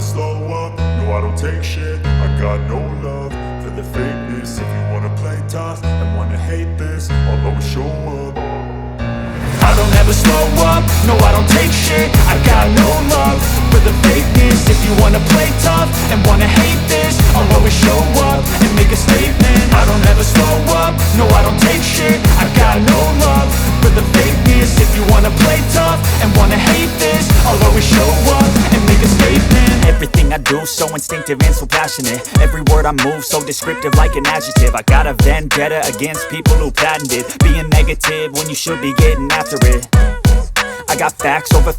slow up, no I don't take shit. I got no love for the fakeness. If you wanna play tough and wanna hate this, I'll always show up. I don't ever slow up, no I don't take shit. I got no love for the fakeness. If you wanna play tough and wanna hate this, I'll always show up and make a statement. I don't ever slow up, no I don't take shit. I got no love for the fakeness. If you wanna play tough and wanna hate this, I'll always show up and make a statement. Everything I do so instinctive and so passionate. Every word I move so descriptive like an adjective. I got a vendetta against people who patented being negative when you should be getting after it. I got facts over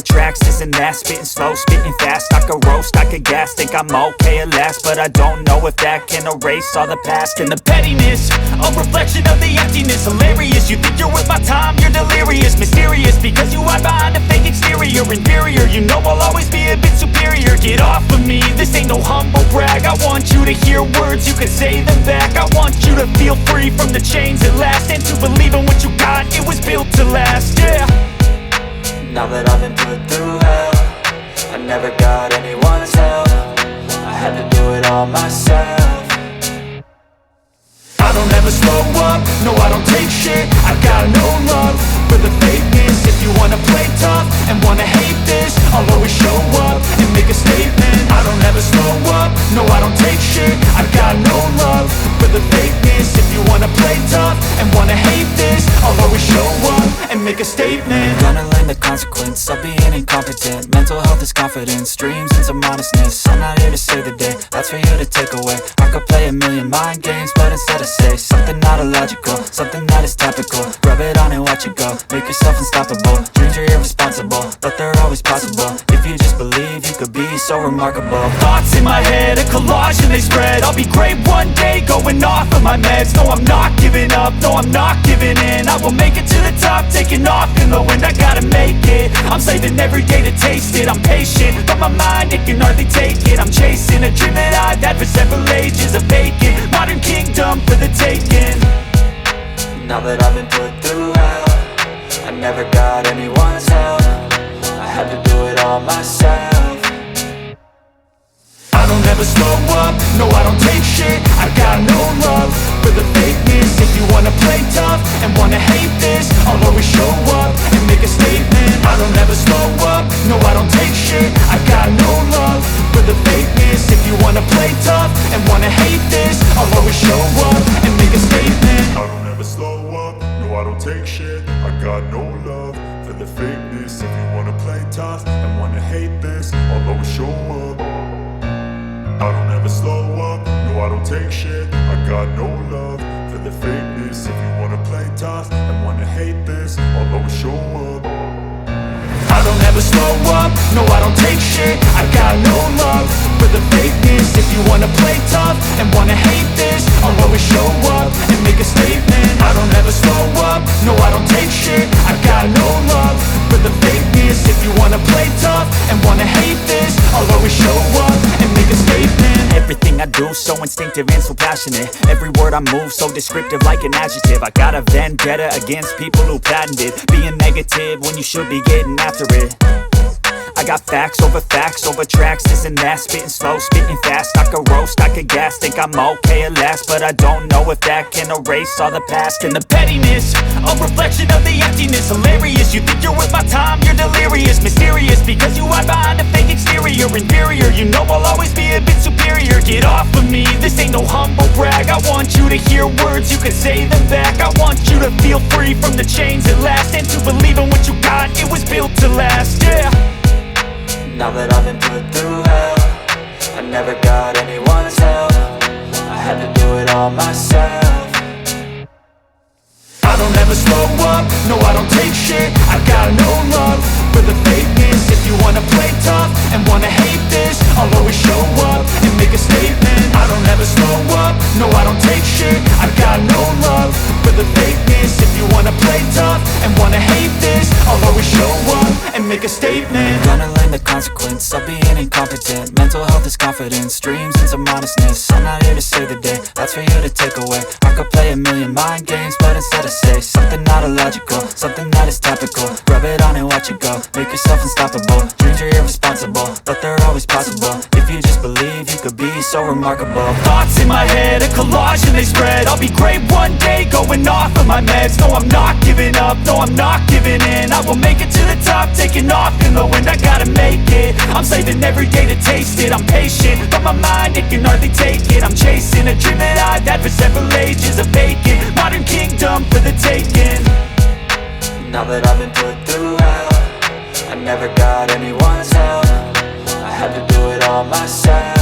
tracks, this and that. Spitting slow, spitting fast. I could roast, I could gas. Think I'm okay at last, but I don't know if that can erase all the past. And the pettiness, a reflection of the emptiness. Hilarious, you think you're worth my time, you're delirious. Mysterious, because you hide behind a fake exterior. Inferior, you know I'll always be a bit superior. Get off of me, this ain't no humble brag. I want you to hear words, you can say them back. I want you to feel free from the chains at last, and to believe in what you got, it was built to last, yeah. Now that I've been put through hell, I never got anyone's help. I had to do it all myself. I don't ever slow up, no I don't take shit. I got no love for the fakeness. If you wanna play tough and wanna hate this, I'll always show up and make a statement. I don't ever slow up, no I don't take shit. I got no love for the fakeness. If you wanna play tough and wanna hate this, I'll always show up and make a statement. Gonna learn the consequence of being incompetent. Mental health is confidence, dreams and some honestness. I'm not here to save the day, that's for you to take away. I could play a million mind games, but instead I say something not illogical, something that is topical. Rub it on and watch it go, make yourself unstoppable. Dreams are irresponsible, but they're always possible. If you just believe, you could be so remarkable. Thoughts in my head, a collage and they spread. I'll be great one day, going off of my meds. No, I'm not giving up, no, I'm not giving in. I will make it to the top, taking off in the wind. I gotta make it, I'm saving every day to taste it. I'm patient, but my mind, it can hardly take it. I'm chasing a dream that I've had for several ages. A vacant, modern kingdom for the taking. Now that I've been put through hell, I never got anyone's help. I had to do it all myself. I don't ever slow up, no I don't take shit. I got no love for the fakeness. If you wanna play tough and wanna hate this, I'll always show up and make a statement. I don't ever slow up, no I don't take shit. I got no love for the fakeness. If you wanna play tough and wanna hate this, I'll always show up and make a statement. I don't ever slow up, no I don't take shit. I got no love for the fakeness. If you wanna play tough and wanna hate this, I'll always show up. I don't ever slow up, no I don't take shit. I got no love for the fakeness. If you wanna play tough and wanna hate this, I'll always show up. I don't ever slow up, no I don't take shit. I got no love for the fakeness. If you wanna play tough and wanna hate this, I'll always show up and make a statement. I don't ever slow up, no I don't take shit. I got no love for the fakeness. If you wanna play tough and wanna hate this, I'll always show up and make a statement. Everything I do so instinctive and so passionate. Every word I move so descriptive like an adjective. I got a vendetta against people who patented being negative when you should be getting after it. I got facts over tracks, this and that. Spitting slow, spitting fast. I could roast, I could gas. Think I'm okay at last, but I don't know if that can erase all the past. And the pettiness, a reflection of the emptiness. Hilarious, you think you're worth my time, you're delirious. Mysterious, because you hide behind a fake exterior. Inferior, you know I'll always be a bit superior. Get off of me, this ain't no humble brag. I want you to hear words, you can say them back. I want you to feel free from the chains at last, and to believe in what you got, it was built to last, yeah. Now that I've been put through hell, I never got anyone's help. I had to do it all myself. I don't ever slow up, no I don't take shit. I got no love for the fakeness. If you wanna play tough and wanna hate this, I'll always show up and make a statement. I don't ever slow up, no I don't take shit. I got no love for the fakeness. If you wanna play tough and wanna hate this, I'll always show up and make a statement. Gonna learn the consequence of being incompetent. Mental health is confidence, dreams into modestness. I'm not here to save the day, that's for you to take away. I could play a million mind games, but instead I say something not illogical, something that is topical. Rub it on and watch it go, make yourself unstoppable. Dreams are irresponsible, but they're always possible. If you just believe, you could be so remarkable. Thoughts in my head, a collage and they spread. I'll be great one day, going off of my meds. No, I'm not giving up, no, I'm not giving in. I will make it to the top, taking off in the wind. I gotta make it, I'm saving every day to taste it. I'm patient, but my mind, it can hardly take it. I'm chasing a dream that I've had for several ages. A vacant, modern kingdom for the taking. Now that I've been put through hell, I never got anyone's help. I had to do it all myself.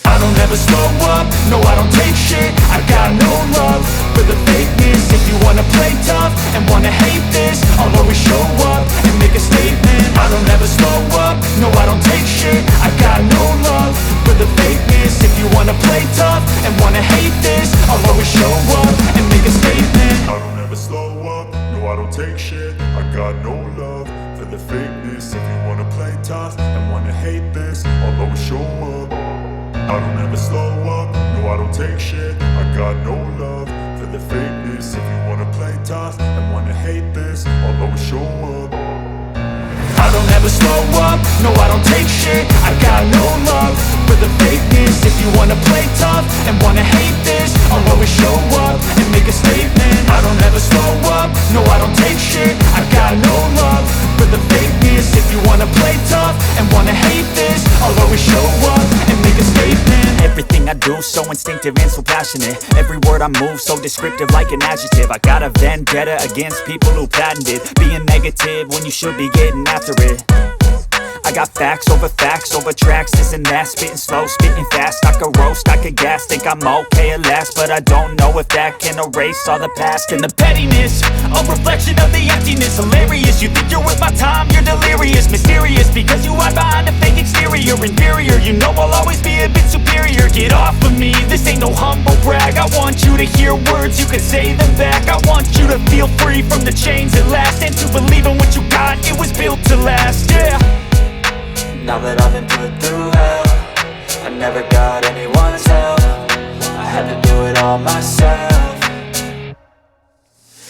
I don't ever slow up, no I don't take shit. I got no love for the fakeness. If you wanna play tough and wanna hate this, I'll always show up and make a statement. I don't ever slow up, no I don't take shit. I got no love for the fakeness. If you wanna play tough and wanna hate this, I'll always show up and make a statement. I don't ever slow up, no I don't take shit. I got no love for the fakeness. If you wanna play tough and wanna hate this, I'll always show up. I don't ever slow up, no I don't take shit. I got no love for the fakeness. If you wanna play tough and wanna hate this, I'll always show up. I don't ever slow up, no I don't take shit. I got no love for the fakeness. If you wanna play tough and wanna hate this, I'll always show up and make a statement. I don't ever slow up, no I don't take shit. I got no love for the fakeness. If you wanna play tough and wanna hate this, I'll always show up and make a statement. Everything I do so instinctive and so passionate. Every word I move so descriptive like an adjective. I got a vendetta against people who patented being negative when you should be getting after it. I got facts over tracks, this and that. Spitting slow, spitting fast. I could roast, I could gas. Think I'm okay at last, but I don't know if that can erase all the past. And the pettiness, a reflection of the emptiness. Hilarious, you think you're worth my time, you're delirious. Mysterious, because you hide behind a fake exterior. Inferior, you know I'll always be a bit superior. Get off of me, this ain't no humble brag. I want you to hear words, you can say them back. I want you to feel free from the chains at last, and to believe in what you got, it was built to last, yeah. Now that I've been put through hell, I never got anyone's help. I had to do it all myself.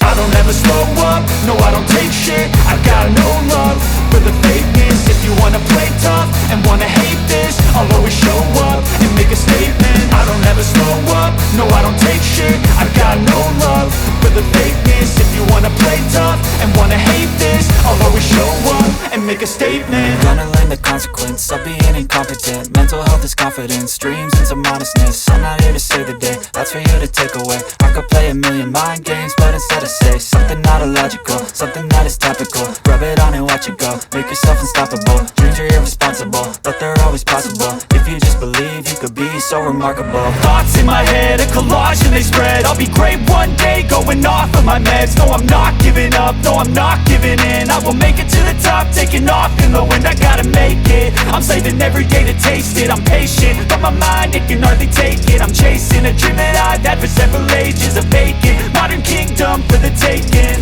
I don't ever slow up, no I don't take shit. I got no love for the fakeness. If you wanna play tough and wanna hate this, I'll always show up and make a statement. I don't ever slow up, no I don't take shit. I got no love for the fakeness. If you wanna play tough and wanna hate this, I'll always show up and make a statement. Gonna learn the consequence of being incompetent. Mental health is confidence, dreams into modestness. I'm not here to save the day, that's for you to take away. I could play a million mind games, but instead I say something not illogical, something that is topical. Rub it on and watch it go, make yourself unstoppable. Dreams are irresponsible, but they're always possible. If you just believe, you could be so remarkable. Thoughts in my head, a collage and they spread. I'll be great one day, going off of my meds. No, I'm not giving up, no, I'm not giving in. I will make it to the top, taking off in the wind. I gotta make it, I'm saving every day to taste it. I'm patient, but my mind, it can hardly take it. I'm chasing a dream that I've had for several ages. A vacant, modern kingdom for the taking.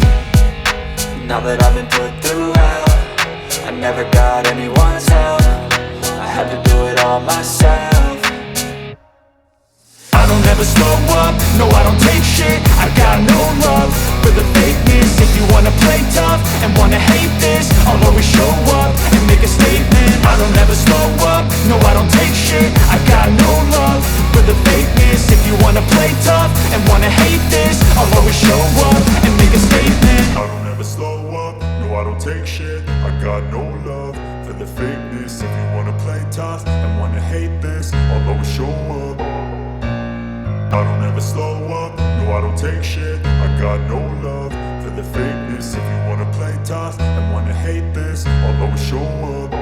Now that I've been put through hell, I never got anyone's help. I had to do it all myself. I don't ever slow up, no I don't take shit. I got no love for the fakeness. If you wanna play tough and wanna hate this, I'll always show up and make a statement. I don't ever slow up, no I don't take shit. I got no love for the fakeness. If you wanna play tough and wanna hate this, I'll always show up and make a statement. I don't ever slow up, no I don't take shit. I got no love for the fakeness. If you wanna play tough and wanna hate this, I'll always show up. I don't ever slow up, no I don't take shit. I got no love for the fakeness. If you wanna play tough and wanna hate this, I'll always show up.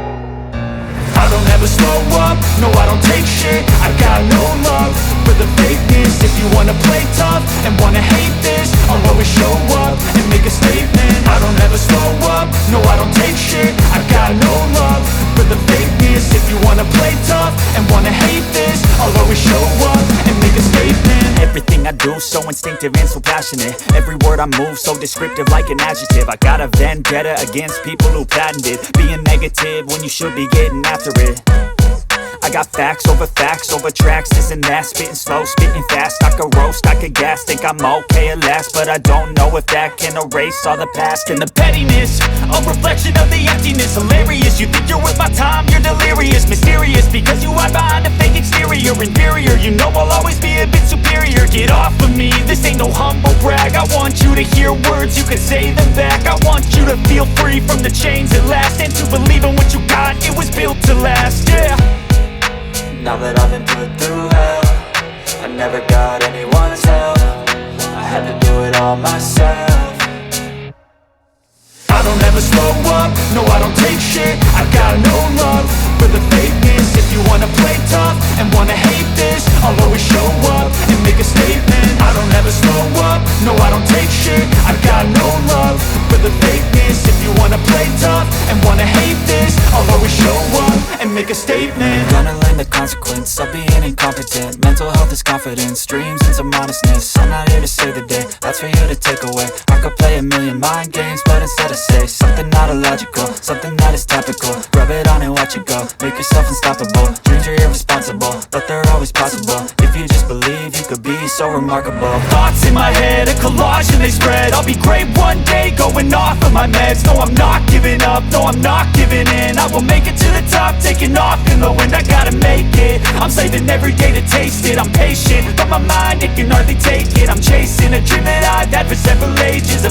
I don't ever slow up, no I don't take shit. I got no love for the fakeness. If you wanna play tough and wanna hate this, I'll always show up and make a statement. I don't ever slow up, no I don't take shit. I got no love for the fakeness. If you wanna play tough and wanna hate this, I'll always show up and make a statement. Everything I do so instinctive and so passionate. Every word I move so descriptive like an adjective. I got a vendetta against people who patented being negative when you should be getting after it. I got facts over tracks, this and that. Spitting slow, spitting fast, I could roast, I could gas. Think I'm okay at last, but I don't know if that can erase all the past. And the pettiness, a reflection of the emptiness. Hilarious, you think you're worth my time, you're delirious. Mysterious, because you hide behind a fake exterior. Inferior, you know I'll always be a bit superior. Get off of me, this ain't no humble brag. I want you to hear words, you can say them back. I want you to feel free from the chains at last, and to believe in what you got, it was built to last, yeah. Now that I've been put through hell, I never got anyone's help. I had to do it all myself. I don't ever slow up, no I don't take shit. I got no love for the fakeness. If you wanna play tough and wanna hate this, I'll always show up and make a statement. I don't ever slow up, no I don't take shit. I got no love for the fakeness. If you wanna play tough and wanna hate this, I'll always show up and make a statement. Gonna learn the consequence of being incompetent. Mental health is confidence, dreams into modestness. I'm not here to save the day, that's for you to take away. I could play a million mind games, but instead I say something not illogical, something that is topical. Rub it on and watch it go, make yourself unstoppable. Dreams are irresponsible, but they're always possible. If you just believe, you could be so remarkable. Thoughts in my head, a collage and they spread. I'll be great one day, going off of my meds. No, I'm not giving up, no, I'm not giving in. I will make it to the top, taking off in the wind. I gotta make it, I'm saving every day to taste it. I'm patient, but my mind, it can hardly take it. I'm chasing a dream that I've had for several ages. A